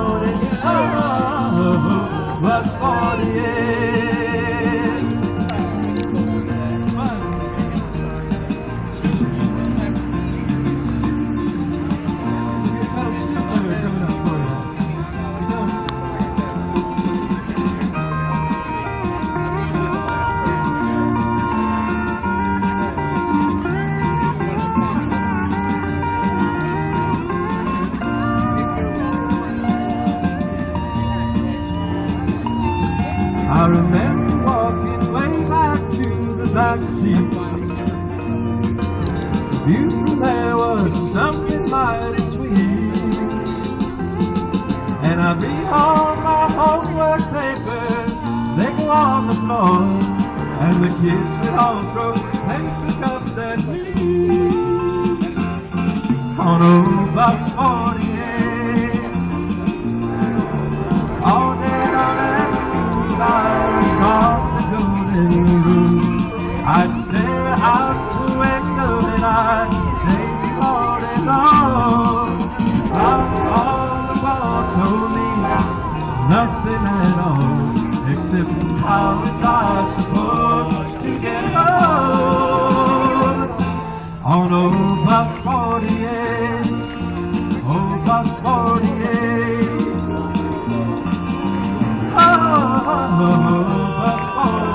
morning, oh, bus 48. I remember walking way back to the back seat. The view there was something mighty sweet. And I read all my homework papers, they go on the floor, and the kids would all throw paper cups at me. On old bus 48, all day on that school I was called the golden rule. I'd stare out the window and I'd think all day long. All the ball told me nothing at all, except how was I supposed to get home? On old bus 48, old bus 48. Oh, bus 48.